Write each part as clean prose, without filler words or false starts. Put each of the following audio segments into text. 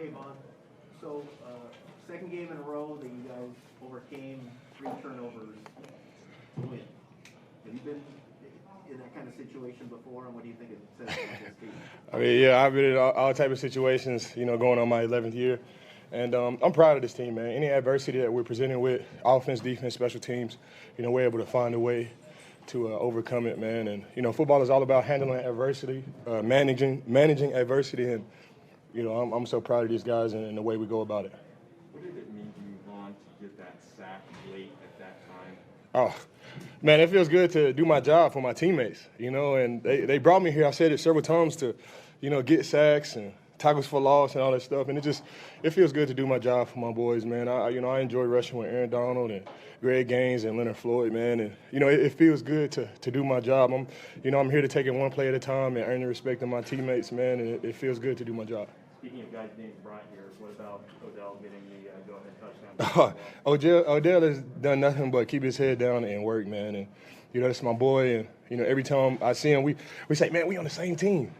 Hey, Von. So, second game in a row that you guys overcame 3 turnovers to win. Have you been in that kind of situation before, and what do you think it says about this team? I mean, yeah, I've been in all type of situations, going on my 11th year. And I'm proud of this team, man. Any adversity that we're presented with, offense, defense, special teams, we're able to find a way to overcome it, man. And, football is all about handling adversity, managing adversity. And, I'm so proud of these guys and the way we go about it. What did it mean to you, Vaughn, to get that sack late at that time? Oh, man, it feels good to do my job for my teammates, and they brought me here. I've said it several times to, get sacks and tackles for loss and all that stuff. And it feels good to do my job for my boys, man. I enjoy rushing with Aaron Donald and Greg Gaines and Leonard Floyd, man. And, it feels good to do my job. I'm here to take it one play at a time and earn the respect of my teammates, man. And it feels good to do my job. Speaking of guys named brought here, what about Odell getting the go-ahead touchdown? Odell has done nothing but keep his head down and work, man. And, that's my boy. And, every time I see him, we say, man, we on the same team.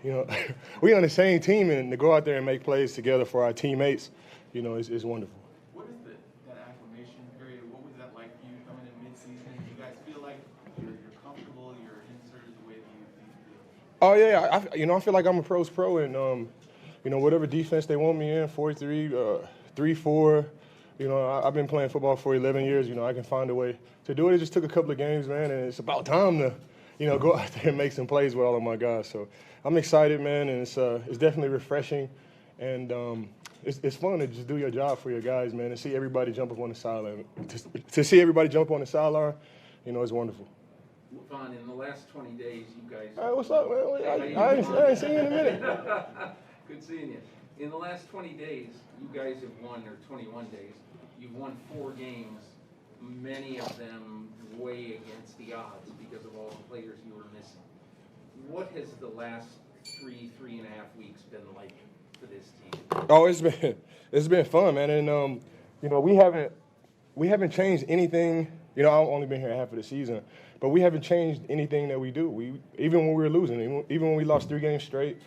We on the same team. And to go out there and make plays together for our teammates, is wonderful. What is that acclimation period? What was that like for you coming in mid-season? Do you guys feel like you're comfortable, you're inserted the way that you feel? Oh, yeah. I feel like I'm a pro's pro. And, whatever defense they want me in, 4-3, 3-4, I've been playing football for 11 years. I can find a way to do it. It just took a couple of games, man, and it's about time to, go out there and make some plays with all of my guys. So I'm excited, man, and it's definitely refreshing. And it's fun to just do your job for your guys, man, and see everybody jump up on the sideline. To see everybody jump on the sideline, it's wonderful. Vaughn, in the last 20 days, you guys... Hey, what's up, man? I ain't seen you in a minute. Good seeing you. In the last 20 days, you guys have won, or 21 days, you've won 4 games, many of them way against the odds because of all the players you were missing. What has the last 3.5 weeks been like for this team? Oh, it's been fun, man. And we haven't changed anything. I've only been here half of the season, but we haven't changed anything that we do. Even when we were losing, even when we lost 3 games straight,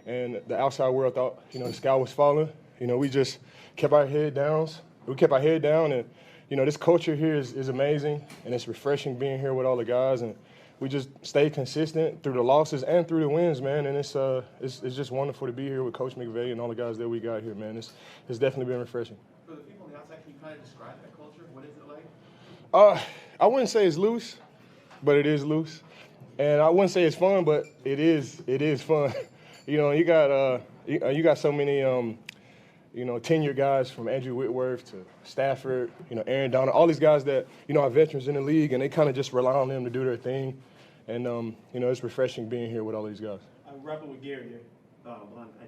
and the outside world thought the sky was falling, we just kept our head down. We kept our head down, and this culture here is amazing, and it's refreshing being here with all the guys, and we just stay consistent through the losses and through the wins, man. And it's just wonderful to be here with Coach McVay and all the guys that we got here, man. It's definitely been refreshing. For the people on the outside, can you kind of describe that culture? What is it like? I wouldn't say it's loose, but it is loose, and I wouldn't say it's fun, but it is fun. You got so many tenured guys from Andrew Whitworth to Stafford, Aaron Donald, all these guys that, are veterans in the league, and they kind of just rely on them to do their thing. And, it's refreshing being here with all these guys. I'm rapping with Gary here. I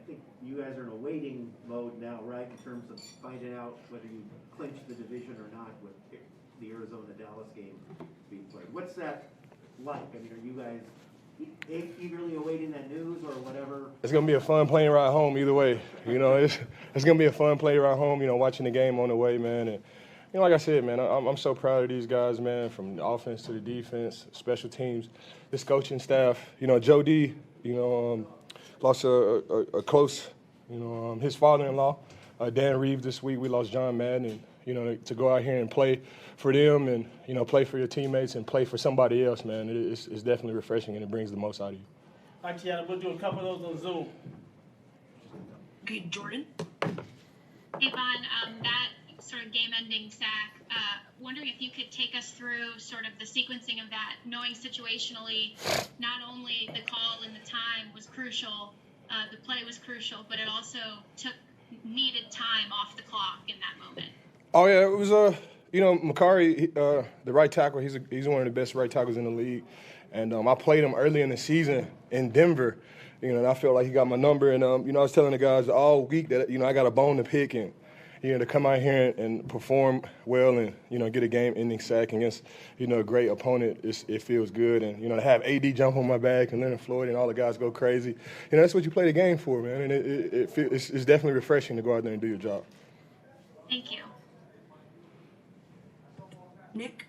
think you guys are in a waiting mode now, right, in terms of finding out whether you clinch the division or not with the Arizona-Dallas game being played. What's that like? I mean, are you guys eagerly awaiting that news or whatever? It's going to be a fun plane ride home either way. It's going to be a fun plane ride home, watching the game on the way, man. And, like I said, man, I'm so proud of these guys, man, from the offense to the defense, special teams, this coaching staff. Joe D, lost a close, his father-in-law, Dan Reeves this week. We lost John Madden. And, to go out here and play for them and, play for your teammates and play for somebody else, man, it's definitely refreshing and it brings the most out of you. All right, Tiana, we'll do a couple of those on Zoom. Okay, Jordan? Hey, Von, that sort of game-ending sack, wondering if you could take us through sort of the sequencing of that, knowing situationally not only the call and the time was crucial, the play was crucial, but it also took needed time off the clock in that moment. Oh, yeah, it was, Makari, the right tackle, he's one of the best right tackles in the league. And I played him early in the season in Denver, and I felt like he got my number. And, I was telling the guys all week that, I got a bone to pick and, to come out here and perform well and, get a game-ending sack against, a great opponent, it feels good. And, to have AD jump on my back and Leonard Floyd and all the guys go crazy, that's what you play the game for, man. And it's definitely refreshing to go out there and do your job. Thank you. Nick?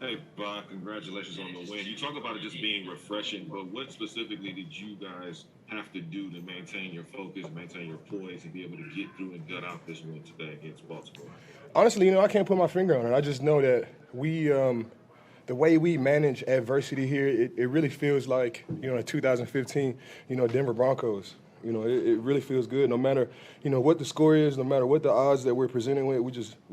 Hey, Bob, congratulations on the win. You talk about it just being refreshing, but what specifically did you guys have to do to maintain your focus, maintain your poise, and be able to get through and gut out this win today against Baltimore? Honestly, I can't put my finger on it. I just know that we, the way we manage adversity here, it really feels like, in 2015, Denver Broncos. It really feels good. No matter, what the score is, no matter what the odds that we're presenting with, we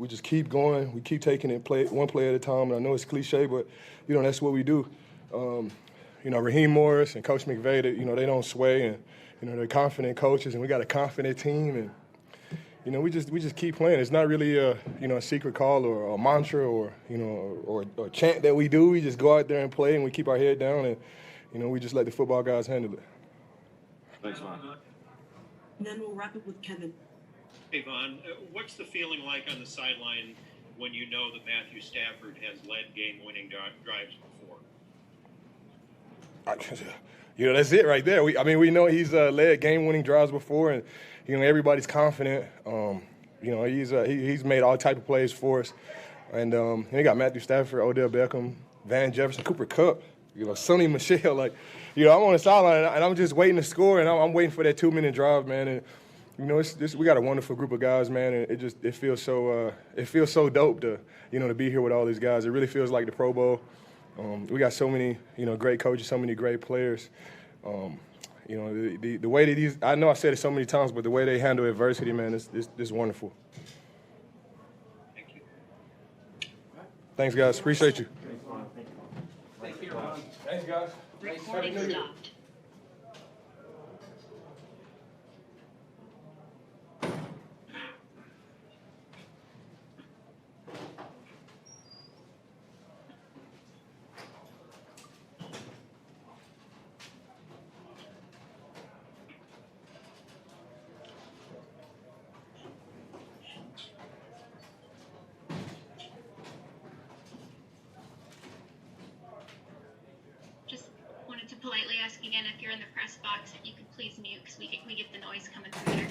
just keep going. We keep taking it one play at a time. And I know it's cliche, but that's what we do. Raheem Morris and Coach McVay, they don't sway, and they're confident coaches, and we got a confident team, and we just keep playing. It's not really a secret call or a mantra or a chant that we do. We just go out there and play, and we keep our head down, and we just let the football guys handle it. Thanks, Von. And then we'll wrap it with Kevin. Hey, Von, what's the feeling like on the sideline when you know that Matthew Stafford has led game-winning drives before? That's it right there. We know he's led game-winning drives before, and everybody's confident. He's made all type of plays for us, and he got Matthew Stafford, Odell Beckham, Van Jefferson, Cooper Kupp, Sonny Michel. I'm on the sideline, and I'm just waiting to score, and I'm waiting for that 2-minute drive, man. And we got a wonderful group of guys, man, and it feels so dope to to be here with all these guys. It really feels like the Pro Bowl. We got so many great coaches, so many great players. The way that I know I said it so many times, but the way they handle adversity, man, is wonderful. Thank you. Thanks, guys. Appreciate you. Thank you, Ron. Thanks, guys. Recording stopped. Just wanted to politely ask again if you're in the press box, if you could please mute, because we get the noise coming from there.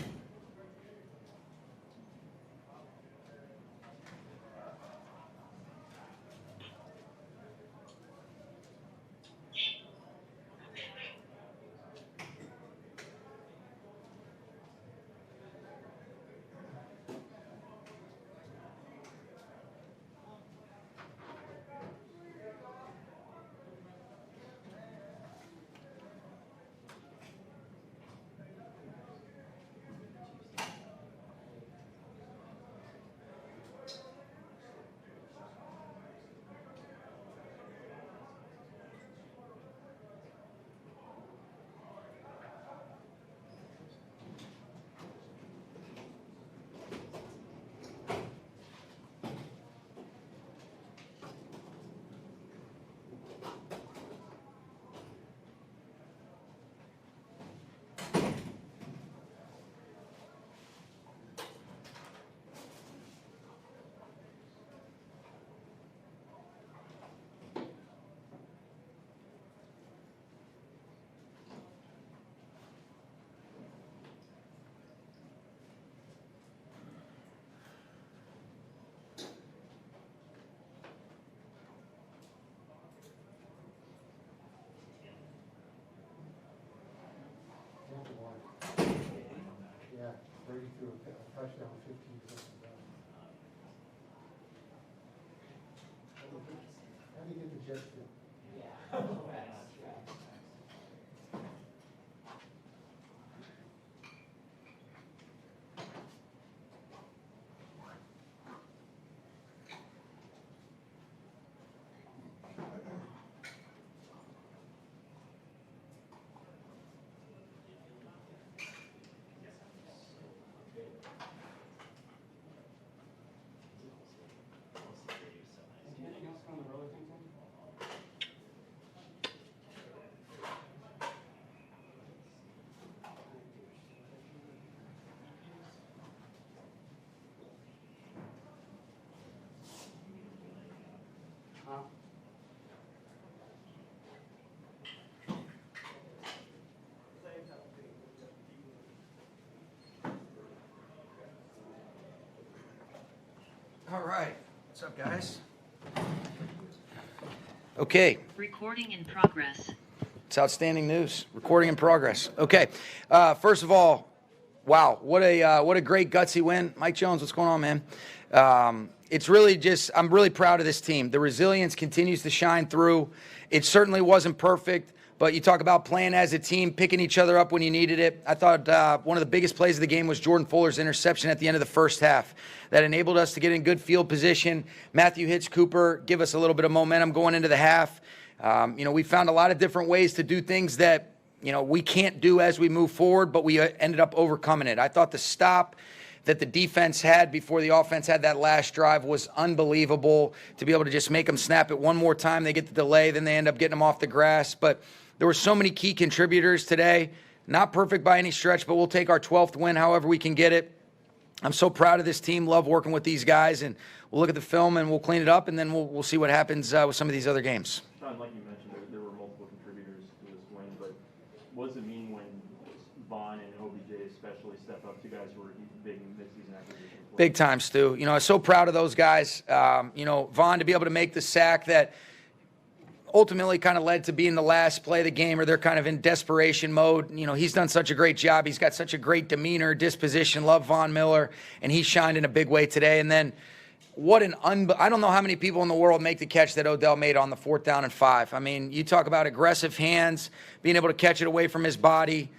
Yeah, 32, a touchdown, 15 touchdowns. How do you get the Jets to? All right, what's up, guys? Okay. Recording in progress. It's outstanding news. Recording in progress. Okay. First of all, wow, what a great gutsy win. Mike Jones, what's going on, man? It's really just, I'm really proud of this team. The resilience continues to shine through. It certainly wasn't perfect, but you talk about playing as a team, picking each other up when you needed it. I thought one of the biggest plays of the game was Jordan Fuller's interception at the end of the first half. That enabled us to get in good field position. Matthew hits Cooper, give us a little bit of momentum going into the half. We found a lot of different ways to do things that, we can't do as we move forward, but we ended up overcoming it. I thought the stop that the defense had before the offense had that last drive was unbelievable. To be able to just make them snap it one more time, they get the delay, then they end up getting them off the grass. But there were so many key contributors today. Not perfect by any stretch, but we'll take our 12th win however we can get it. I'm so proud of this team, love working with these guys, and we'll look at the film and we'll clean it up, and then we'll see what happens with some of these other games. Sean, like you mentioned, there were multiple contributors to this win, but what does it mean when Von and OBJ especially step up, two guys who were big midseason acquisitions? Big time, Stu. I'm so proud of those guys. Von to be able to make the sack that ultimately kind of led to being the last play of the game, or they're kind of in desperation mode. He's done such a great job. He's got such a great demeanor, disposition. Love Von Miller, and he shined in a big way today. And then I don't know how many people in the world make the catch that Odell made on the 4th down and 5. I mean, you talk about aggressive hands, being able to catch it away from his body,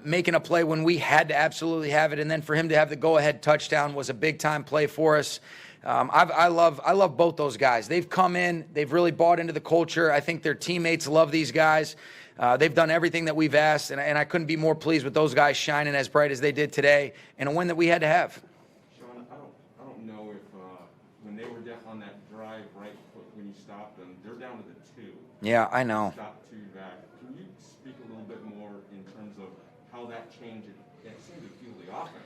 making a play when we had to absolutely have it, and then for him to have the go-ahead touchdown was a big-time play for us. I love both those guys. They've come in. They've really bought into the culture. I think their teammates love these guys. They've done everything that we've asked, and I couldn't be more pleased with those guys shining as bright as they did today, and a win that we had to have. Sean, I don't know if when they were down on that drive right when you stopped them, they're down to the 2. Yeah, I know. Stop 2 back. Can you speak a little bit more in terms of how that changed it seemed to fuel the offense?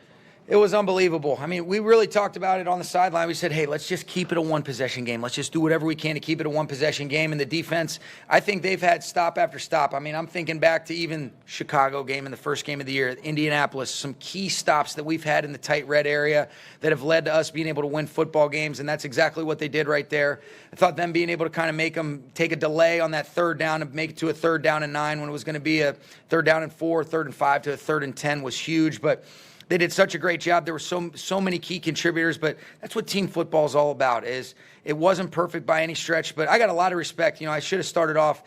It was unbelievable. I mean, we really talked about it on the sideline. We said, hey, let's just keep it a one-possession game. Let's just do whatever we can to keep it a one-possession game. And the defense, I think they've had stop after stop. I mean, I'm thinking back to even Chicago game in the first game of the year, Indianapolis, some key stops that we've had in the tight red area that have led to us being able to win football games, and that's exactly what they did right there. I thought them being able to kind of make them take a delay on that 3rd down and make it to a 3rd down and 9 when it was going to be a 3rd down and 4, 3rd and 5 to a 3rd and 10 was huge, but they did such a great job. There were so many key contributors, but that's what team football is all about. Is it wasn't perfect by any stretch, but I got a lot of respect. I should have started off,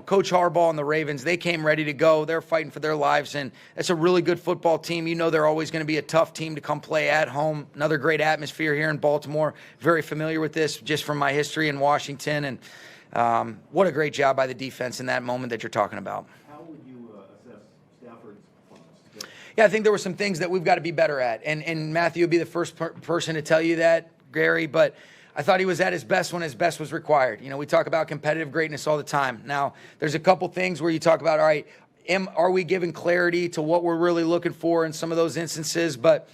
Coach Harbaugh and the Ravens, they came ready to go. They're fighting for their lives, and that's a really good football team. They're always going to be a tough team to come play at home. Another great atmosphere here in Baltimore. Very familiar with this just from my history in Washington, and what a great job by the defense in that moment that you're talking about. How would you assess Stafford's performance? Yeah, I think there were some things that we've got to be better at. And Matthew would be the first person to tell you that, Gary, but I thought he was at his best when his best was required. We talk about competitive greatness all the time. Now, there's a couple things where you talk about, all right, are we giving clarity to what we're really looking for in some of those instances? But,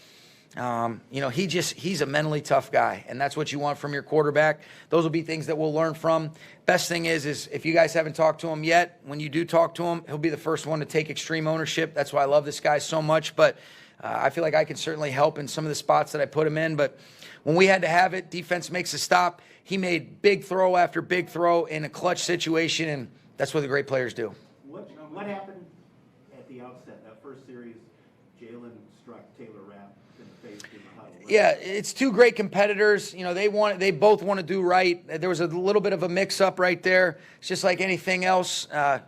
he's a mentally tough guy, and that's what you want from your quarterback. Those will be things that we'll learn from. Best thing is if you guys haven't talked to him yet, when you do talk to him, he'll be the first one to take extreme ownership. That's why I love this guy so much. But I feel like I can certainly help in some of the spots that I put him in. But when we had to have it, defense makes a stop. He made big throw after big throw in a clutch situation, and that's what the great players do. What happened at the outset, that first series? Jalen struck Taylor Rapp in the face in the huddle. Yeah, it's two great competitors. They both want to do right. There was a little bit of a mix-up right there. It's just like anything else.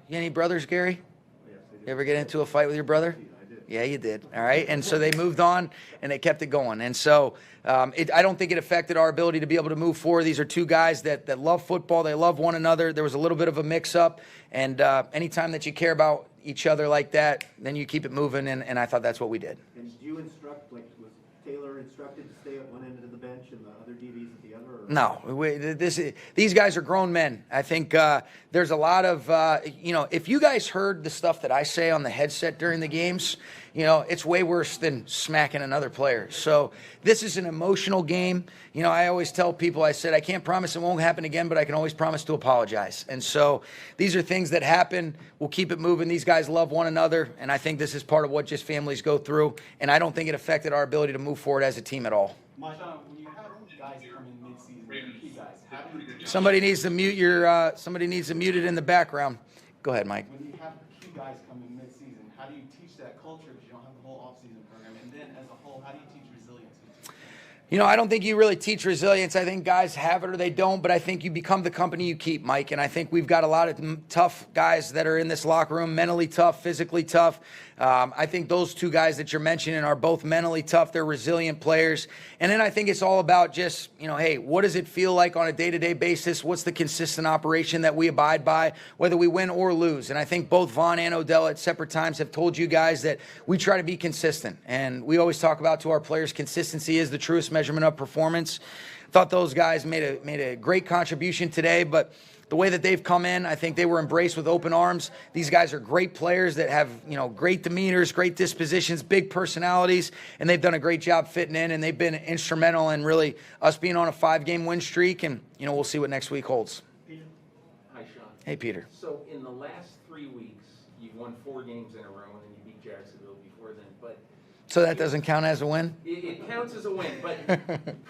Any brothers, Gary? Yes, You ever get into a fight with your brother? I did. Yeah, you did. All right. And so they moved on and they kept it going. And so I don't think it affected our ability to be able to move forward. These are two guys that love football. They love one another. There was a little bit of a mix-up. And anytime that you care about each other like that, then you keep it moving. And I thought that's what we did. And did you instruct, was Taylor instructed to stay at one end of the bench and the other DBs at the other? Or? No. These guys are grown men. I think there's a lot of, if you guys heard the stuff that I say on the headset during the games, it's way worse than smacking another player. So this is an emotional game. I always tell people, I said, I can't promise it won't happen again, but I can always promise to apologize. And so these are things that happen. We'll keep it moving. These guys love one another, and I think this is part of what just families go through. And I don't think it affected our ability to move forward as a team at all. Sean, when you have guys come in mid-season, key guys, how do Somebody needs to mute your. Somebody needs to mute it in the background. Go ahead, Mike. When you have key guys come in mid-season, how do you teach that culture because you don't have the whole off-season program? And then as a whole, how do you teach resilience? You know, I don't think you really teach resilience. I think guys have it or they don't, but I think you become the company you keep, Mike. And I think we've got a lot of tough guys that are in this locker room, mentally tough, physically tough. I think those two guys that you're mentioning are both mentally tough. They're resilient players. And then I think it's all about just, you know, hey, what does it feel like on a day-to-day basis? What's the consistent operation that we abide by, whether we win or lose? And I think both Von and Odell at separate times have told you guys that we try to be consistent. And we always talk about to our players, consistency is the truest measurement of performance. I thought those guys made a great contribution today, but the way that they've come in, I think they were embraced with open arms. These guys are great players that have, you know, great demeanors, great dispositions, big personalities, and they've done a great job fitting in, and they've been instrumental in really us being on a 5-game win streak, and, you know, we'll see what next week holds. Hi, Sean. Hey, Peter. So in the last 3 weeks, you've won 4 games in a row, and then you beat Jacksonville before then, but So that doesn't count as a win? it counts as a win, but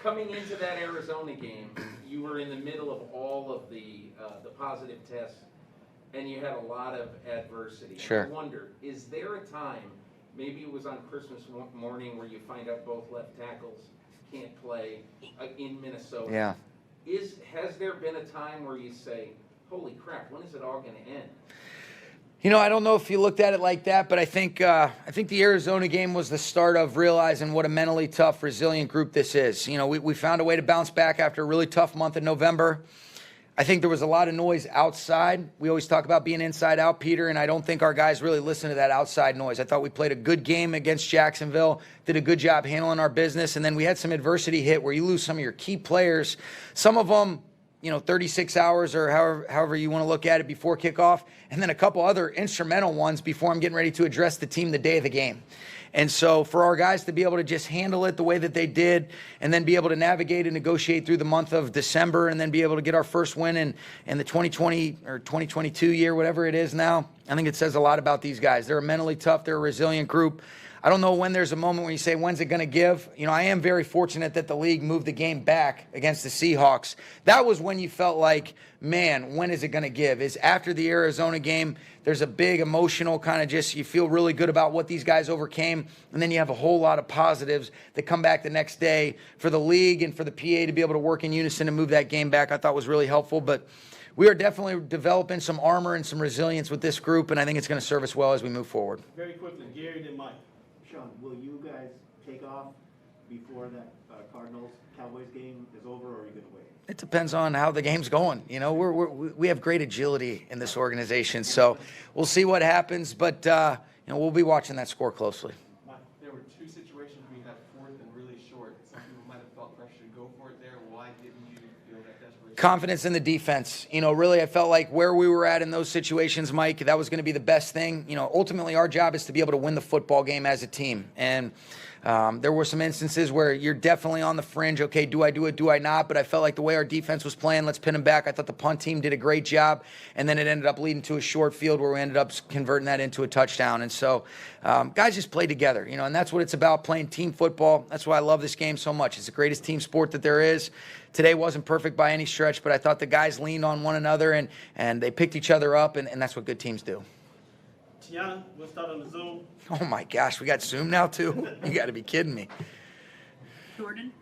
coming into that Arizona game, you were in the middle of all of the positive tests, and you had a lot of adversity. Sure. I wonder, is there a time, maybe it was on Christmas morning, where you find out both left tackles can't play in Minnesota? Yeah. Has there been a time where you say, holy crap, when is it all going to end? You know, I don't know if you looked at it like that, but I think the Arizona game was the start of realizing what a mentally tough, resilient group this is. You know, we found a way to bounce back after a really tough month in November. I think there was a lot of noise outside. We always talk about being inside out, Peter, and I don't think our guys really listened to that outside noise. I thought we played a good game against Jacksonville, did a good job handling our business, and then we had some adversity hit where you lose some of your key players. Some of them, you know, 36 hours or however you want to look at it before kickoff, and then a couple other instrumental ones before I'm getting ready to address the team the day of the game. And so for our guys to be able to just handle it the way that they did, and then be able to navigate and negotiate through the month of December, and then be able to get our first win in the 2020 or 2022 year, whatever it is now, I think it says a lot about these guys. They're mentally tough. They're a resilient group. I don't know when there's a moment where you say, when's it going to give? You know, I am very fortunate that the league moved the game back against the Seahawks. That was when you felt like, man, when is it going to give? Is after the Arizona game, there's a big emotional kind of just, you feel really good about what these guys overcame, and then you have a whole lot of positives that come back the next day for the league and for the PA to be able to work in unison and move that game back. I thought was really helpful, but we are definitely developing some armor and some resilience with this group, and I think it's going to serve us well as we move forward. Very quickly, Gary, then Mike. Sean, will you guys take off before that Cardinals-Cowboys game is over, or are you going to wait? It depends on how the game's going. You know, we have great agility in this organization, so we'll see what happens. But you know, we'll be watching that score closely. There were 2 situations where you had 4th and really short. Some people might have felt pressure to go for it there. Why didn't you feel that desperation? Confidence in the defense. You know, really, I felt like where we were at in those situations, Mike, that was going to be the best thing. You know, ultimately, our job is to be able to win the football game as a team. And there were some instances where you're definitely on the fringe. Okay, do I do it? Do I not? But I felt like the way our defense was playing, let's pin them back. I thought the punt team did a great job. And then it ended up leading to a short field where we ended up converting that into a touchdown. And so guys just played together, you know, and that's what it's about, playing team football. That's why I love this game so much. It's the greatest team sport that there is. Today wasn't perfect by any stretch, but I thought the guys leaned on one another and they picked each other up, and that's what good teams do. Tiana, we'll start on the Zoom. Oh, my gosh. We got Zoom now, too? You got to be kidding me. Jordan.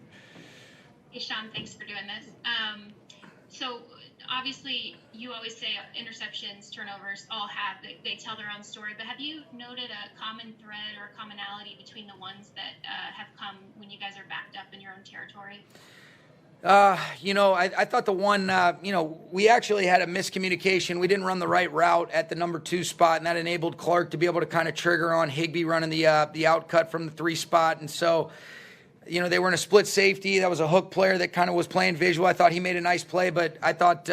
Hey, Sean, thanks for doing this. So obviously you always say interceptions, turnovers all have, they tell their own story, but have you noted a common thread or commonality between the ones that have come when you guys are backed up in your own territory? You know, I thought the one, you know, we actually had a miscommunication. We didn't run the right route at the number 2 spot, and that enabled Clark to be able to kind of trigger on Higbee running the out cut from the 3 spot. And so, you know, they were in a split safety. That was a hook player that kind of was playing visual. I thought he made a nice play, but I thought,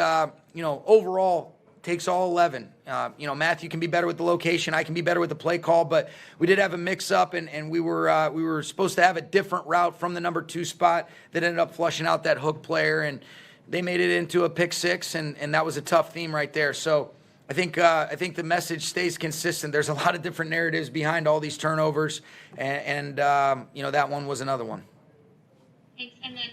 you know, overall, takes all 11. You know, Matthew can be better with the location. I can be better with the play call, but we did have a mix-up, and we were supposed to have a different route from the number 2 spot that ended up flushing out that hook player, and they made it into a pick 6, and that was a tough theme right there. So I think the message stays consistent. There's a lot of different narratives behind all these turnovers, and you know, that one was another one. Thanks. And then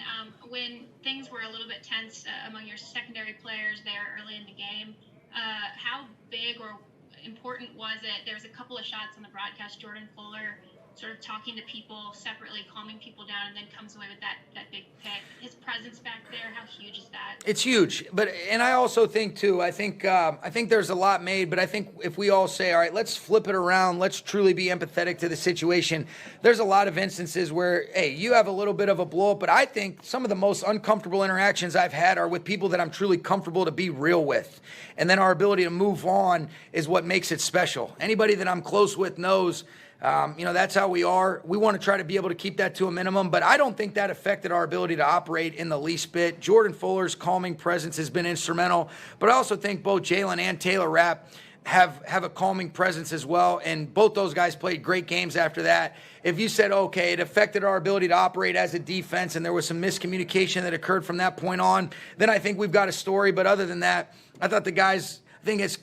with when things were a little bit tense among your secondary players there early in the game, how big or important was it? There's a couple of shots on the broadcast, Jordan Fuller sort of talking to people separately, calming people down, and then comes away with that big pick. His presence back there, how huge is that? It's huge, and I also think too. I think there's a lot made, but I think if we all say, all right, let's flip it around, let's truly be empathetic to the situation. There's a lot of instances where, hey, you have a little bit of a blow up, but I think some of the most uncomfortable interactions I've had are with people that I'm truly comfortable to be real with, and then our ability to move on is what makes it special. Anybody that I'm close with knows. That's how we are. We want to try to be able to keep that to a minimum, but I don't think that affected our ability to operate in the least bit. Jordan Fuller's calming presence has been instrumental, but I also think both Jalen and Taylor Rapp have a calming presence as well, and both those guys played great games after that. If you said, okay, it affected our ability to operate as a defense and there was some miscommunication that occurred from that point on, then I think we've got a story, but other than that, I thought the guys,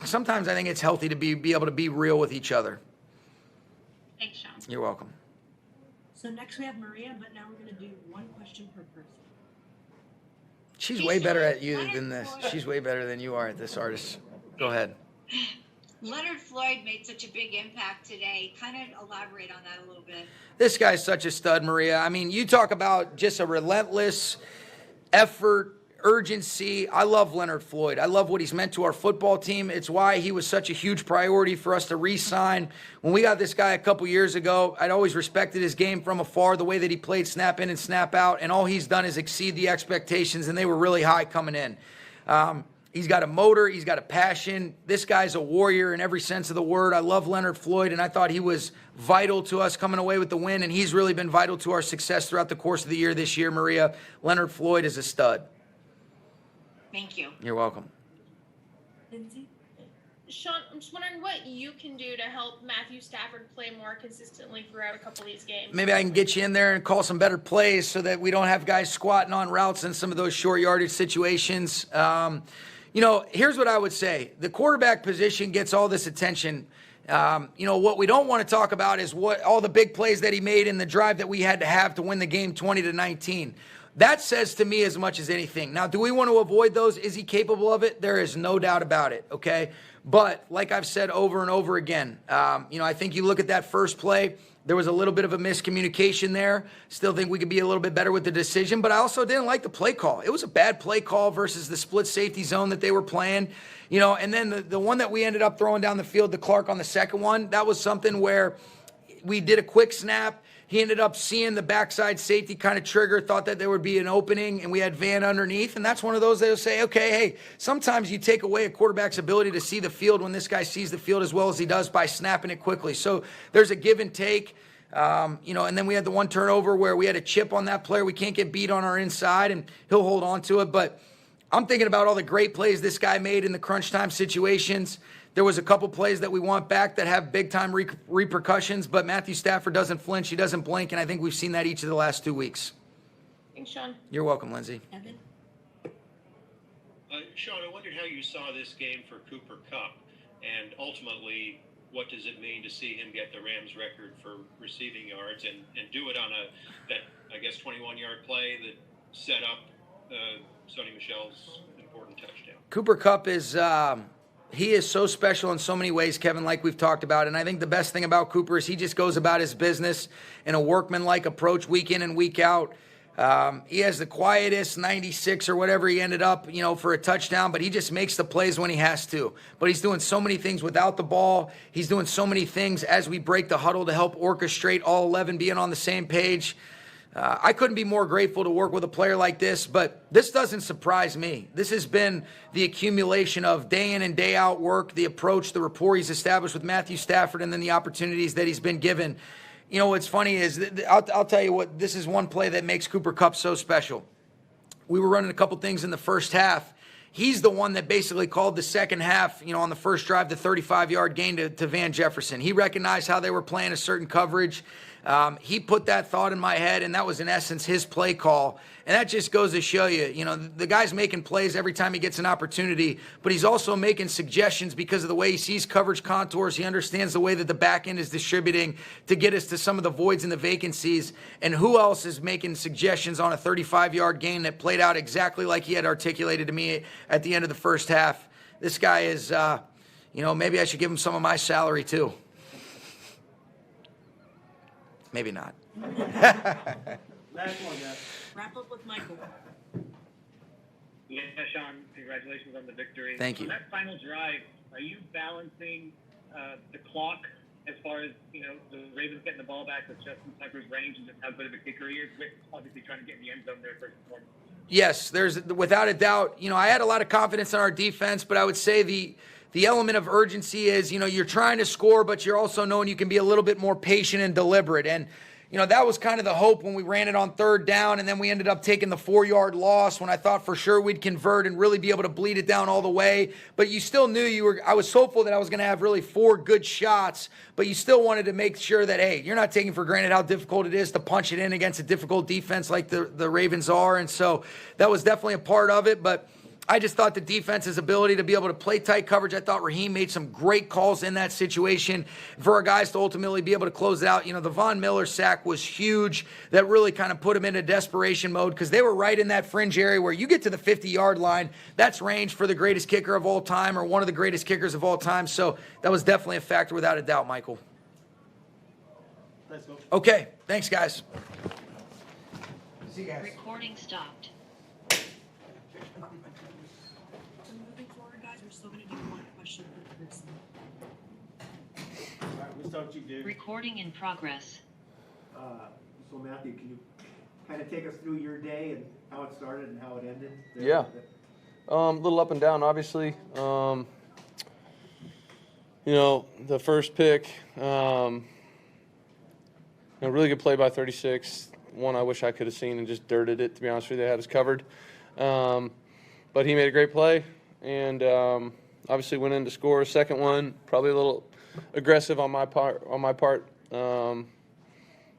sometimes I think it's healthy to be able to be real with each other. Thanks, Sean. You're welcome. So next we have Maria, but now we're going to do one question per person. She's way better at you than this. She's way better than you are at this, artist. Go ahead. Leonard Floyd made such a big impact today. Kind of elaborate on that a little bit. This guy's such a stud, Maria. I mean, you talk about just a relentless effort, urgency. I love Leonard Floyd. I love what he's meant to our football team. It's why he was such a huge priority for us to re-sign. When we got this guy a couple years ago, I'd always respected his game from afar, the way that he played snap in and snap out, and all he's done is exceed the expectations, and they were really high coming in. He's got a motor. He's got a passion. This guy's a warrior in every sense of the word. I love Leonard Floyd, and I thought he was vital to us coming away with the win, and he's really been vital to our success throughout the course of the year this year, Maria. Leonard Floyd is a stud. Thank you. You're welcome. Lindsay? Sean, I'm just wondering what you can do to help Matthew Stafford play more consistently throughout a couple of these games. Maybe I can get you in there and call some better plays so that we don't have guys squatting on routes in some of those short yardage situations. Here's what I would say. The quarterback position gets all this attention. What we don't want to talk about is what all the big plays that he made in the drive that we had to have to win the game 20-19. That says to me as much as anything. Now, do we want to avoid those? Is he capable of it? There is no doubt about it, okay? But like I've said over and over again, I think you look at that first play, there was a little bit of a miscommunication there. Still think we could be a little bit better with the decision, but I also didn't like the play call. It was a bad play call versus the split safety zone that they were playing. And then the one that we ended up throwing down the field to Clark on the second one, that was something where we did a quick snap. He ended up seeing the backside safety kind of trigger, thought that there would be an opening, and we had Van underneath. And that's one of those that will say, okay, hey, sometimes you take away a quarterback's ability to see the field when this guy sees the field as well as he does by snapping it quickly. So there's a give and take. And then we had the one turnover where we had a chip on that player. We can't get beat on our inside, and he'll hold on to it. But I'm thinking about all the great plays this guy made in the crunch time situations. There was a couple plays that we want back that have big-time repercussions, but Matthew Stafford doesn't flinch. He doesn't blink, and I think we've seen that each of the last 2 weeks. Thanks, Sean. You're welcome, Lindsay. Evan? Sean, I wondered how you saw this game for Cooper Kupp, and ultimately, what does it mean to see him get the Rams record for receiving yards and do it on that 21-yard play that set up Sonny Michel's important touchdown? Cooper Kupp is he is so special in so many ways, Kevin, like we've talked about. And I think the best thing about Cooper is he just goes about his business in a workmanlike approach week in and week out. He has the quietest 96 or whatever he ended up, for a touchdown, but he just makes the plays when he has to. But he's doing so many things without the ball. He's doing so many things as we break the huddle to help orchestrate all 11 being on the same page. I couldn't be more grateful to work with a player like this, but this doesn't surprise me. This has been the accumulation of day in and day out work, the approach, the rapport he's established with Matthew Stafford, and then the opportunities that he's been given. What's funny is, I'll tell you what, this is one play that makes Cooper Kupp so special. We were running a couple things in the first half. He's the one that basically called the second half, on the first drive, the 35-yard gain to Van Jefferson. He recognized how they were playing a certain coverage. He put that thought in my head, and that was in essence his play call. And that just goes to show you, the guy's making plays every time he gets an opportunity, but he's also making suggestions because of the way he sees coverage contours. He understands the way that the back end is distributing to get us to some of the voids and the vacancies. And who else is making suggestions on a 35-yard game that played out exactly like he had articulated to me at the end of the first half? This guy is, maybe I should give him some of my salary too. Maybe not. Last one, guys. Wrap up with Michael. Yeah, Sean, congratulations on the victory. Thank you. On that final drive, are you balancing the clock as far as, the Ravens getting the ball back with Justin Tucker's range and just how good of a kicker he is, with obviously trying to get in the end zone there first and foremost? Yes, there's without a doubt. I had a lot of confidence in our defense, but I would say the element of urgency is, you're trying to score, but you're also knowing you can be a little bit more patient and deliberate. And, that was kind of the hope when we ran it on third down, and then we ended up taking the 4-yard loss when I thought for sure we'd convert and really be able to bleed it down all the way. But you still knew I was hopeful that I was going to have really 4 good shots, but you still wanted to make sure that, hey, you're not taking for granted how difficult it is to punch it in against a difficult defense like the Ravens are. And so that was definitely a part of it, but I just thought the defense's ability to be able to play tight coverage, I thought Raheem made some great calls in that situation for our guys to ultimately be able to close it out. The Von Miller sack was huge. That really kind of put them into desperation mode because they were right in that fringe area where you get to the 50-yard line. That's range for the greatest kicker of all time or one of the greatest kickers of all time. So that was definitely a factor without a doubt, Michael. Let's go. Okay, thanks, guys. See you guys. Recording stopped. So moving forward, guys, we're still going to do one question per person. All right, we'll start with you, Gary. Recording in progress. So Matthew, can you kind of take us through your day and how it started and how it ended? Yeah. A little up and down, obviously. The first pick, a really good play by 36. One I wish I could have seen and just dirted it, to be honest with you. They had us covered. But he made a great play and obviously went in to score. Second one, probably a little aggressive on my part.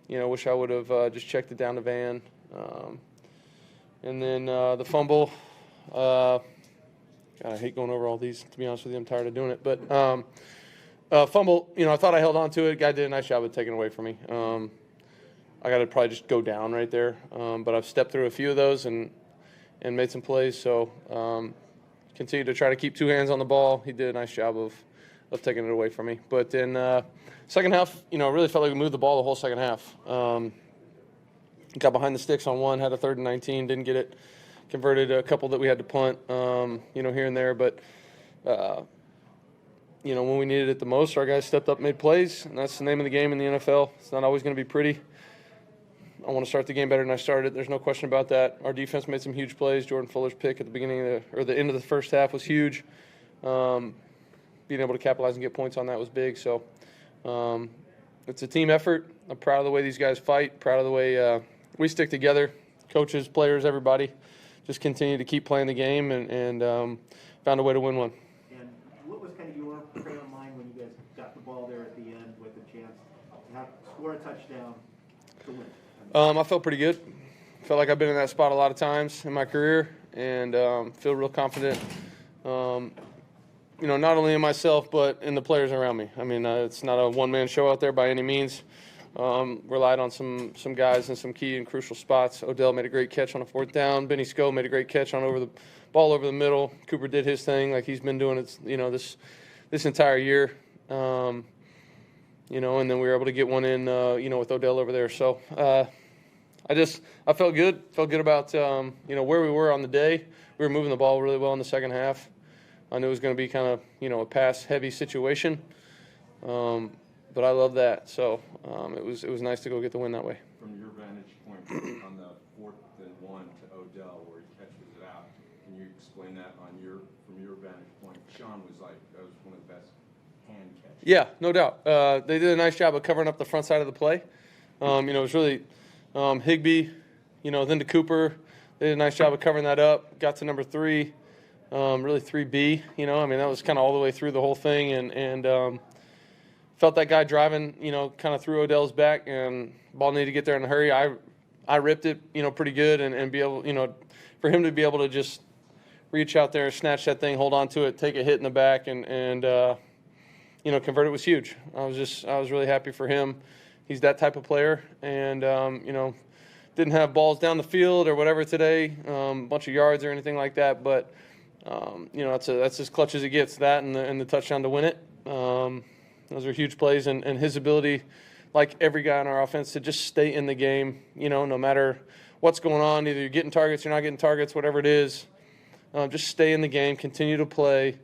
Wish I would have just checked it down to Van. And then the fumble. God, I hate going over all these, to be honest with you. I'm tired of doing it. But fumble, I thought I held on to it. Guy did a nice job of taking it away from me. I got to probably just go down right there. But I've stepped through a few of those and made some plays. So continue to try to keep 2 hands on the ball. He did a nice job of taking it away from me. But then second half, really felt like we moved the ball the whole second half. Got behind the sticks on one, had a 3rd and 19, didn't get it. Converted a couple that we had to punt, here and there. But, when we needed it the most, our guys stepped up and made plays. And that's the name of the game in the NFL. It's not always going to be pretty. I want to start the game better than I started. There's no question about that. Our defense made some huge plays. Jordan Fuller's pick at the beginning of the end of the first half was huge. Being able to capitalize and get points on that was big. So it's a team effort. I'm proud of the way these guys fight. Proud of the way we stick together. Coaches, players, everybody. Just continue to keep playing the game and found a way to win one. And what was kind of your frame of mind when you guys got the ball there at the end with the chance to score a touchdown to win? I felt pretty good. Felt like I've been in that spot a lot of times in my career and feel real confident, not only in myself but in the players around me. I mean, it's not a one-man show out there by any means. Relied on some guys in some key and crucial spots. Odell made a great catch on a 4th down. Benny Sco made a great catch on over the ball over the middle. Cooper did his thing like he's been doing it, this entire year. And then we were able to get one in, with Odell over there. So I felt good. Felt good about, where we were on the day. We were moving the ball really well in the second half. I knew it was going to be kind of, a pass-heavy situation. But I love that. So it was nice to go get the win that way. From your vantage point on the 4th and 1 to Odell where he catches it out, can you explain that from your vantage point? Sean was like, that was one of the best hand catches. Yeah, no doubt. They did a nice job of covering up the front side of the play. It was really Higbee, then to Cooper. They did a nice job of covering that up. Got to number 3, really 3B. That was kind of all the way through the whole thing and felt that guy driving, kind of through Odell's back, and ball needed to get there in a hurry. I ripped it, pretty good, and be able, for him to be able to just reach out there, snatch that thing, hold on to it, take a hit in the back, and convert it was huge. I was really happy for him. He's that type of player, and didn't have balls down the field or whatever today, a bunch of yards or anything like that, but that's as clutch as it gets. That and the touchdown to win it. Those are huge plays, and his ability, like every guy on our offense, to just stay in the game. No matter what's going on, either you're getting targets, you're not getting targets, whatever it is, just stay in the game, continue to play.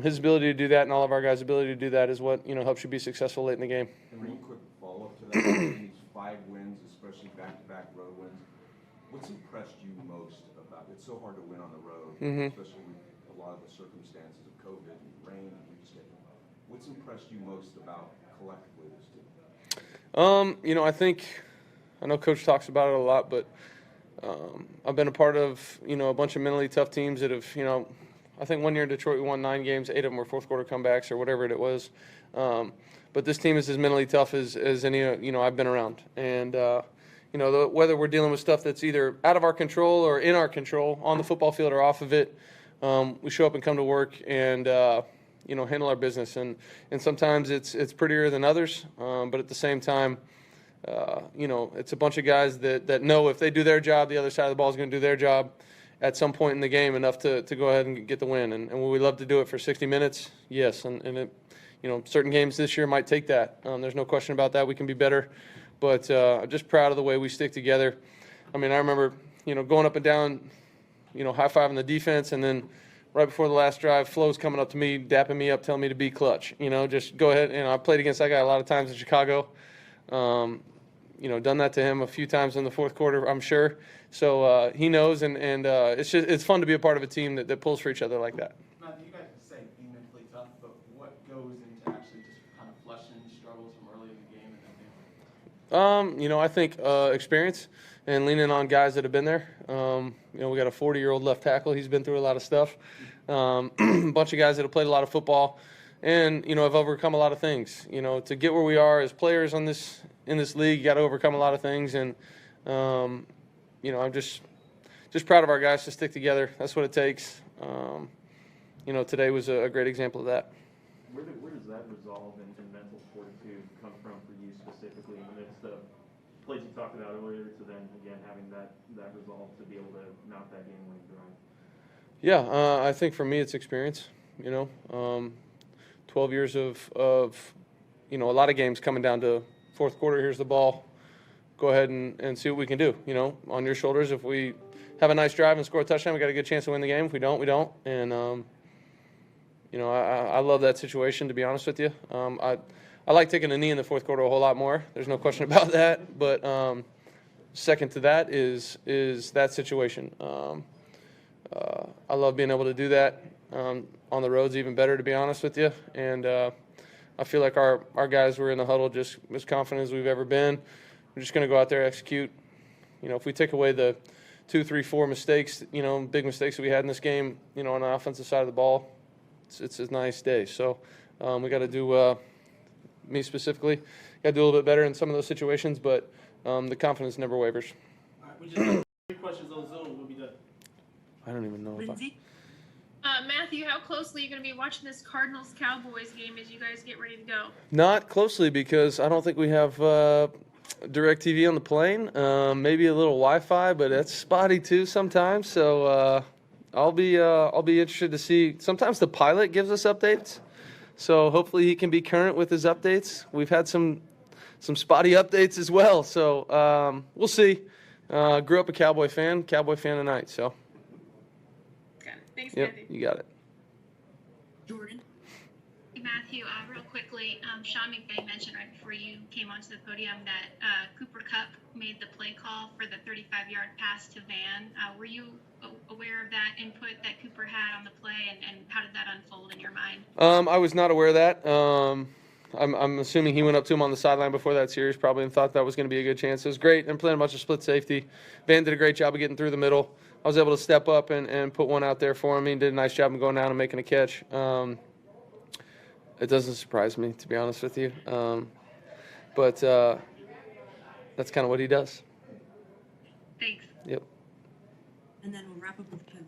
His ability to do that, and all of our guys' ability to do that, is what helps you be successful late in the game. And one quick follow-up to that: these 5 wins, especially back-to-back road wins. What's impressed you most about it? It's so hard to win on the road, especially with a lot of the circumstances of COVID and rain and rescheduling. What's impressed you most about collectively this team? I know Coach talks about it a lot, but I've been a part of a bunch of mentally tough teams that have I think one year in Detroit we won 9 games, 8 of them were fourth quarter comebacks or whatever it was. But this team is as mentally tough as any I've been around, and whether we're dealing with stuff that's either out of our control or in our control, on the football field or off of it, we show up and come to work and handle our business. And sometimes it's prettier than others, but at the same time, it's a bunch of guys that know if they do their job, the other side of the ball is going to do their job at some point in the game, enough to go ahead and get the win. And would we love to do it for 60 minutes? Yes. And it, certain games this year might take that. There's no question about that. We can be better. But I'm just proud of the way we stick together. I remember, going up and down, high-fiving the defense, and then right before the last drive, Flo's coming up to me, dapping me up, telling me to be clutch. Just go ahead. I played against that guy a lot of times in Chicago. Done that to him a few times in the fourth quarter, I'm sure. So he knows, and it's fun to be a part of a team that pulls for each other like that. Matthew, you guys say be mentally tough, but what goes into actually just kind of flushing struggles from early in the game and then? I think experience and leaning on guys that have been there. We got a 40-year-old left tackle. He's been through a lot of stuff. A bunch of guys that have played a lot of football and, have overcome a lot of things. To get where we are as players in this league, you got to overcome a lot of things. And, I'm just proud of our guys to stick together. That's what it takes. Today was a great example of that. Where does that resolve and mental fortitude come from for you specifically in the midst of plays you talked about earlier, to then again having that resolve to be able to knock that game winning drive? Yeah, I think for me it's experience. 12 years of a lot of games coming down to fourth quarter. Here's the ball. Go ahead and see what we can do. On your shoulders. If we have a nice drive and score a touchdown, we got a good chance to win the game. If we don't, we don't. And I love that situation, to be honest with you. I like taking a knee in the fourth quarter a whole lot more. There's no question about that. But second to that is that situation. I love being able to do that. On the road's even better, to be honest with you. And I feel like our guys were in the huddle just as confident as we've ever been. We're just going to go out there, execute. If we take away the 2, 3, 4 mistakes, big mistakes that we had in this game, on the offensive side of the ball, it's a nice day. So we got to do, me specifically, got to do a little bit better in some of those situations, but the confidence never wavers. All right, we just 3 questions on Zoom. We'll be done. I don't even know Lindsay? Matthew, how closely are you going to be watching this Cardinals-Cowboys game as you guys get ready to go? Not closely, because I don't think we have direct TV on the plane. Maybe a little Wi-Fi, but that's spotty too sometimes. So I'll be interested to see. Sometimes the pilot gives us updates, so hopefully he can be current with his updates. We've had some spotty updates as well, so we'll see. Grew up a Cowboy fan tonight, so. Thanks, Yep, Matthew. you got it. Jordan? Hey, Matthew, real quickly, Sean McVay mentioned right before you came onto the podium that Cooper Kupp made the play call for the 35-yard pass to Van. Were you aware of that input that Cooper had on the play, and how did that unfold in your mind? I was not aware of that. I'm assuming he went up to him on the sideline before that series probably and thought that was going to be a good chance. It was great. And playing a bunch of split safety. Van did a great job of getting through the middle. I was able to step up and put one out there for him. He did a nice job of going down and making a catch. It doesn't surprise me, to be honest with you. But that's kind of what he does. Thanks. Yep. And then we'll wrap up with Kevin.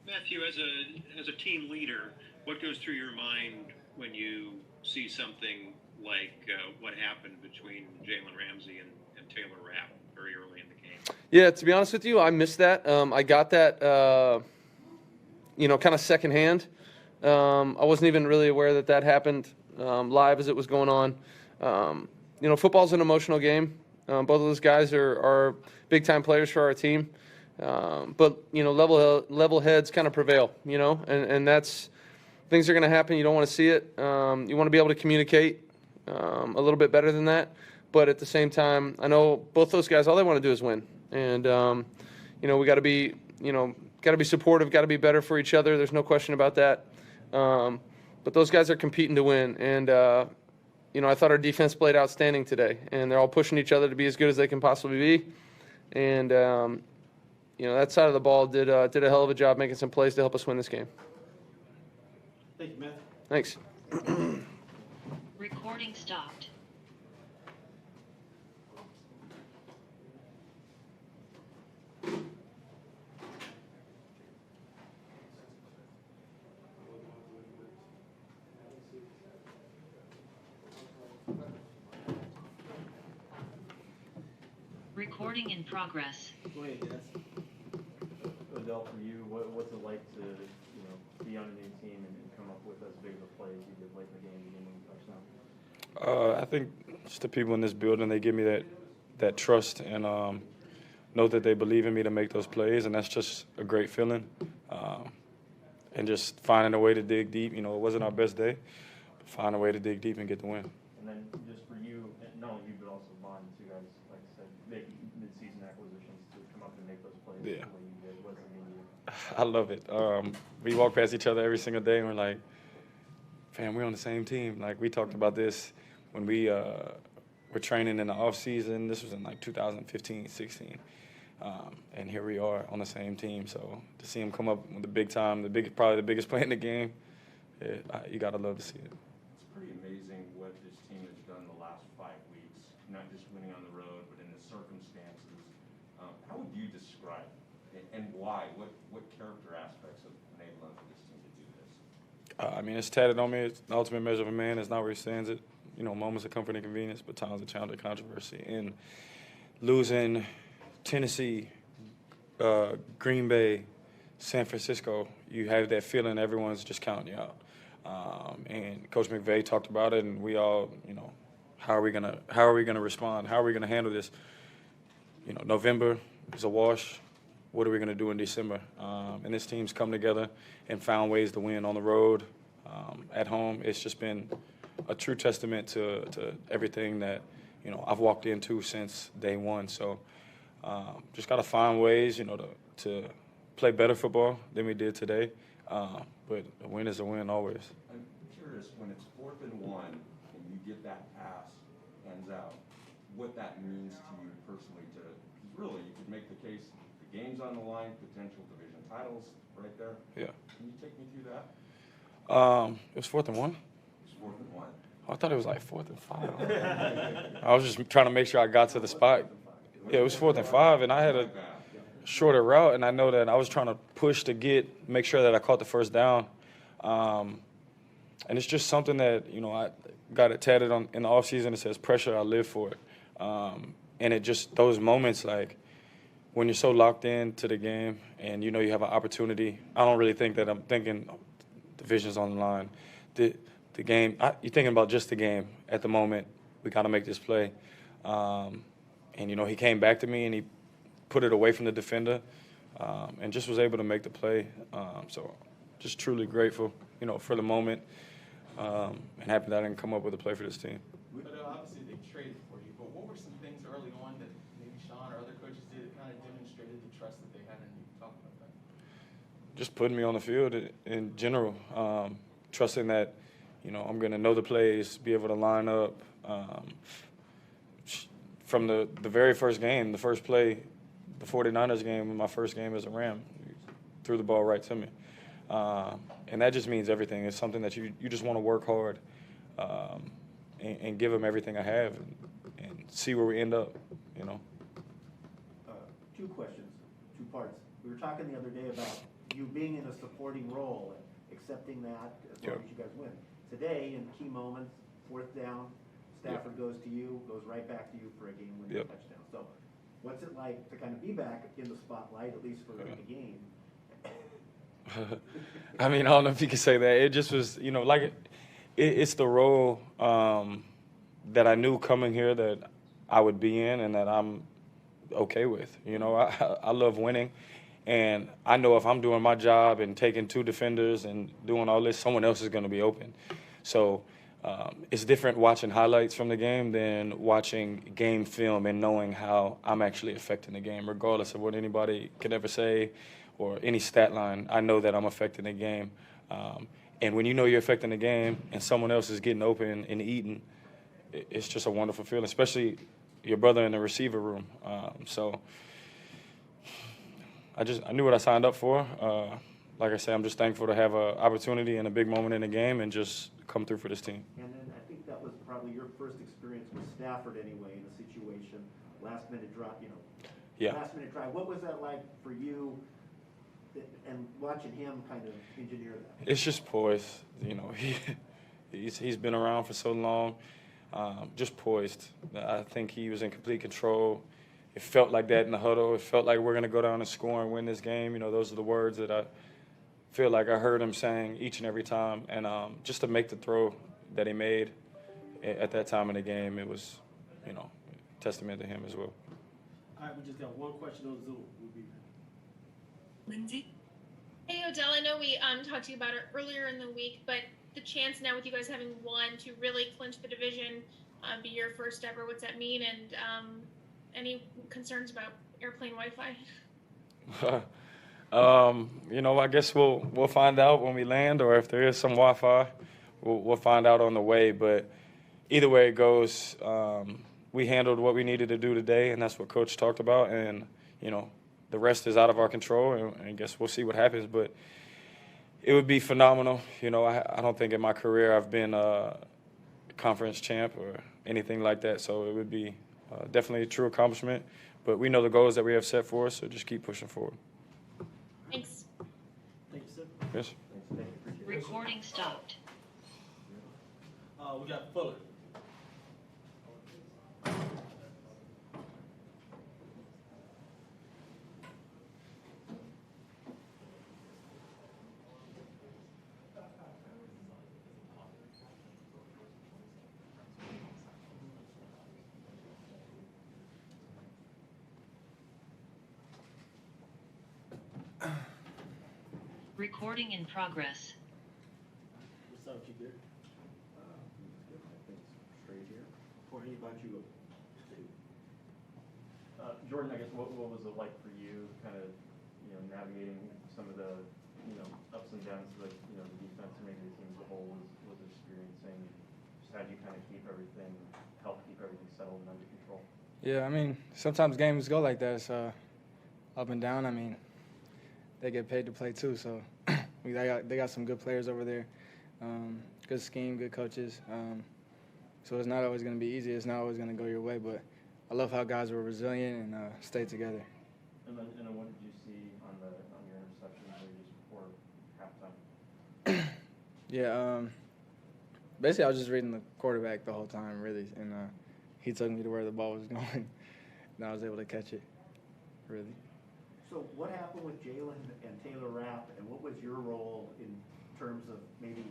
Matthew, as a team leader, what goes through your mind when you see something like what happened between Jalen Ramsey and Taylor Rapp very early in the game? Yeah, to be honest with you, I missed that. I got that, kind of secondhand. I wasn't even really aware that happened live as it was going on. Football's an emotional game. Both of those guys are big-time players for our team. But level heads kind of prevail, and that's things are going to happen. You don't want to see it. You want to be able to communicate a little bit better than that. But at the same time, I know both those guys, all they want to do is win. And, we got to be, supportive, got to be better for each other. There's no question about that. But those guys are competing to win. And, I thought our defense played outstanding today. And they're all pushing each other to be as good as they can possibly be. And, that side of the ball did a hell of a job making some plays to help us win this game. Thank you, Matt. Thanks. Recording stopped. Recording in progress. Go ahead, Dennis. Odell, for you, what's it like to be on a new team and come up with as big of a play as you did late in the game, getting a touchdown? I think just the people in this building, they give me that trust and know that they believe in me to make those plays, and that's just a great feeling. And just finding a way to dig deep. It wasn't our best day, but find a way to dig deep and get the win. And then just for you, not only you, but also Von, two guys, like I said, making mid-season acquisitions to come up and make those plays the way you did. What does it mean to you? I love it. We walk past each other every single day, and we're like, fam, we're on the same team. Like, we talked about this when we were training in the off season. This was in like 2015, 16. And here we are on the same team. So to see him come up with the big time, probably the biggest play in the game, you got to love to see it. It's pretty amazing what this team has done the last 5 weeks, not just winning on the road, but in the circumstances. How would you describe it, and why? What character aspects have enabled this team to do this? It's tatted on me. It's the ultimate measure of a man. It's not where he stands it. Moments of comfort and convenience, but times of challenge and controversy. And losing Tennessee, Green Bay, San Francisco, you have that feeling everyone's just counting you out. And Coach McVay talked about it, and we all, how are we gonna respond? How are we gonna handle this? November is a wash. What are we gonna do in December? And this team's come together and found ways to win on the road, at home. It's just been a true testament to everything that I've walked into since day one. So just got to find ways to play better football than we did today. But a win is a win always. I'm curious, when it's 4th and 1 and you get that pass, hands out, what that means to you personally. Really, you could make the case the game's on the line, potential division titles right there. Yeah. Can you take me through that? It was 4th and 1. It's 4th and 1. I thought it was like 4th and 5. I was just trying to make sure I got to the spot. Yeah, it was 4th and 5, and I had a shorter route, and I know that I was trying to push to make sure that I caught the first down. And it's just something that, I got it tatted on in the offseason. It says, pressure, I live for it. And it just, those moments, like, when you're so locked into the game and you have an opportunity, I don't really think that I'm thinking division's on the line. The game, you're thinking about just the game at the moment. We got to make this play. And, he came back to me and he put it away from the defender and just was able to make the play. So just truly grateful, for the moment and happy that I can come up with a play for this team. But obviously they traded for you, but what were some things early on that maybe Sean or other coaches did that kind of demonstrated the trust that they had in you? Talk about that. Just putting me on the field in general, trusting that, I'm going to know the plays, be able to line up. From the very first game, the first play, the 49ers game, my first game as a Ram, threw the ball right to me. And that just means everything. It's something that you just want to work hard and give them everything I have and see where we end up, you know. Two questions, two parts. We were talking the other day about you being in a supporting role and accepting that as long as you guys win. Today, in key moments, 4th down, Stafford goes to you, goes right back to you for a game-winning touchdown. So what's it like to kind of be back in the spotlight, at least for the game? I mean, I don't know if you can say that. It just was, you know, like it's the role that I knew coming here that I would be in and that I'm okay with. You know, I love winning, and I know if I'm doing my job and taking 2 defenders and doing all this, someone else is going to be open. So it's different watching highlights from the game than watching game film and knowing how I'm actually affecting the game, regardless of what anybody could ever say or any stat line. I know that I'm affecting the game. And when you know you're affecting the game and someone else is getting open and eating, it's just a wonderful feeling, especially your brother in the receiver room. So I knew what I signed up for. Like I said, I'm just thankful to have an opportunity and a big moment in the game and just come through for this team. And then I think that was probably your first experience with Stafford anyway in a situation, last-minute drop, you know, last-minute drive. What was that like for you and watching him kind of engineer that? It's just poised. You know, he's been around for so long, just poised. I think he was in complete control. It felt like that in the huddle. It felt like we're going to go down and score and win this game. You know, those are the words that I feel like I heard him saying each and every time. And just to make the throw that he made at that time in the game, it was, you know, testament to him as well. All right, we just got one question on Zoom. We'll be Lindsay? Hey, Odell, I know we talked to you about it earlier in the week, but the chance now with you guys having won to really clinch the division, be your first ever, what's that mean? And any concerns about airplane Wi-Fi? You know, I guess we'll find out when we land, or if there is some Wi-Fi, we'll find out on the way. But either way it goes, we handled what we needed to do today, and that's what Coach talked about. And, you know, the rest is out of our control, and I guess we'll see what happens. But it would be phenomenal. You know, I don't think in my career I've been a conference champ or anything like that, so it would be definitely a true accomplishment. But we know the goals that we have set for us, so just keep pushing forward. Thanks. Thank you, sir. Yes. Recording stopped. We got Fuller. Recording in progress. What's up, you good? Straight here. Or any about you? Jordan, I guess what was it like for you, kind of, you know, navigating some of the, you know, ups and downs that, you know, the defense and maybe the team as a whole was experiencing? Just how do you kind of help keep everything settled and under control? Yeah, I mean, sometimes games go like that. It's up and down. I mean, they get paid to play too, so they got some good players over there. Good scheme, good coaches. So it's not always going to be easy. It's not always going to go your way, but I love how guys were resilient and stayed together. And then what did you see on your interceptions just before halftime? Yeah, basically I was just reading the quarterback the whole time, really, and he took me to where the ball was going, and I was able to catch it, really. So what happened with Jalen and Taylor Rapp, and what was your role in terms of maybe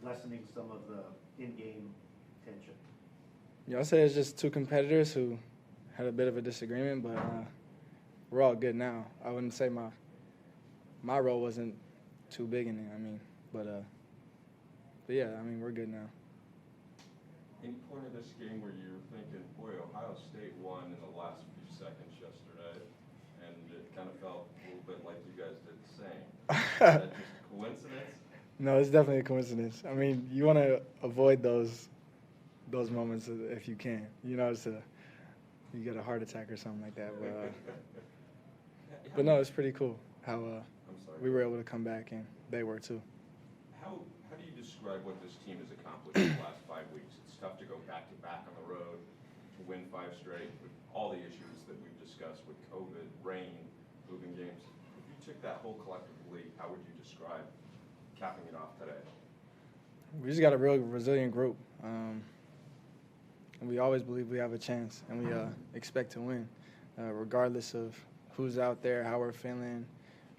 lessening some of the in-game tension? Yeah, I'd say it's just 2 competitors who had a bit of a disagreement, but we're all good now. I wouldn't say my role wasn't too big in it. I mean, but yeah, I mean, we're good now. Any point of this game where you were thinking, boy, Ohio State won in the last few seconds yesterday, and it kind of felt a little bit like you guys did the same? Is that just a coincidence? No, it's definitely a coincidence. I mean, you want to avoid those moments if you can. You know, you get a heart attack or something like that. But no, it's pretty cool how we were able to come back, and they were too. How do you describe describe what this team has accomplished in the last 5 weeks? It's tough to go back-to-back on the road, to win 5 straight, with all the issues that we've discussed with COVID, rain, moving games. If you took that whole collectively, how would you describe capping it off today? We just got a real resilient group. And we always believe we have a chance, and we expect to win, regardless of who's out there, how we're feeling,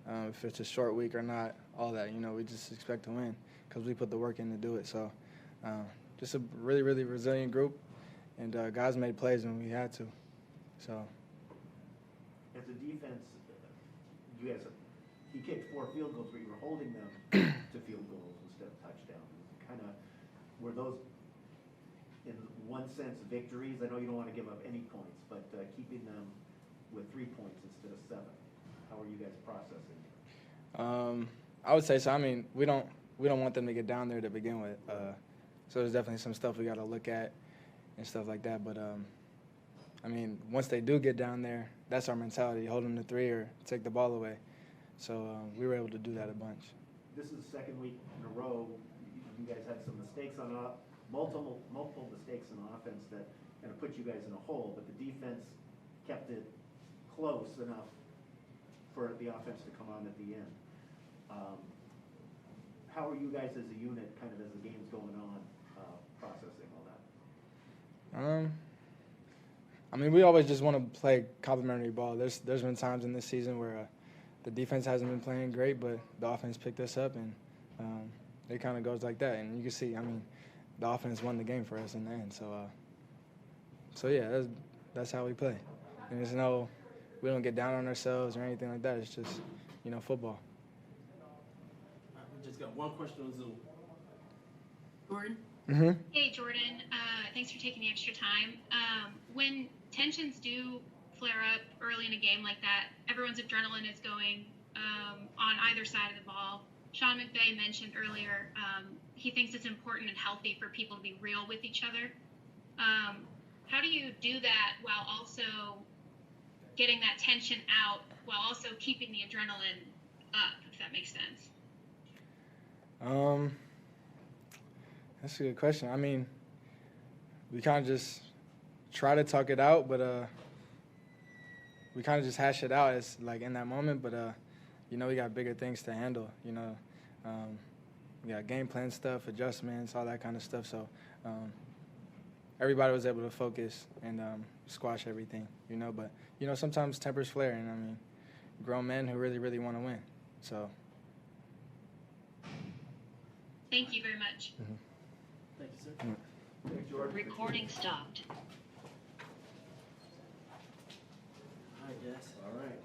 if it's a short week or not, all that. We just expect to win because we put the work in to do it. So just a really, really resilient group, and guys made plays when we had to. So. As a defense, you guys, he kicked 4 field goals, but you were holding them to field goals instead of touchdowns. Kind of, were those, in one sense, victories? I know you don't want to give up any points, but keeping them with 3 points instead of 7. How are you guys processing? I would say so. I mean, we don't want them to get down there to begin with. So there's definitely some stuff we got to look at and stuff like that. But I mean, once they do get down there, that's our mentality: hold them to 3 or take the ball away. So we were able to do that a bunch. This is the second week in a row. You guys had some mistakes on multiple mistakes in offense that kind of put you guys in a hole, but the defense kept it close enough for the offense to come on at the end. How are you guys as a unit, kind of as the game's going on, processing all that? I mean, we always just want to play complimentary ball. There's been times in this season where the defense hasn't been playing great, but the offense picked us up, and it kind of goes like that. And you can see, I mean, the offense won the game for us in the end. So yeah, that's how we play. And there's we don't get down on ourselves or anything like that. It's just, football. We just got one question on Zoom. Jordan? Mm-hmm. Hey, Jordan. Thanks for taking the extra time. When tensions do flare up early in a game like that, everyone's adrenaline is going on either side of the ball. Sean McVay mentioned earlier he thinks it's important and healthy for people to be real with each other. How do you do that while also getting that tension out, while also keeping the adrenaline up, if that makes sense? That's a good question. I mean, we kind of just try to talk it out, but we kind of just hash it out as like in that moment. But we got bigger things to handle. We got game plan stuff, adjustments, all that kind of stuff. So everybody was able to focus and squash everything. But sometimes tempers flare, and I mean, grown men who really, really want to win. So. Thank you very much. Mm-hmm. Thank you, sir. Thanks, George. Recording stopped. All right, guys. All right.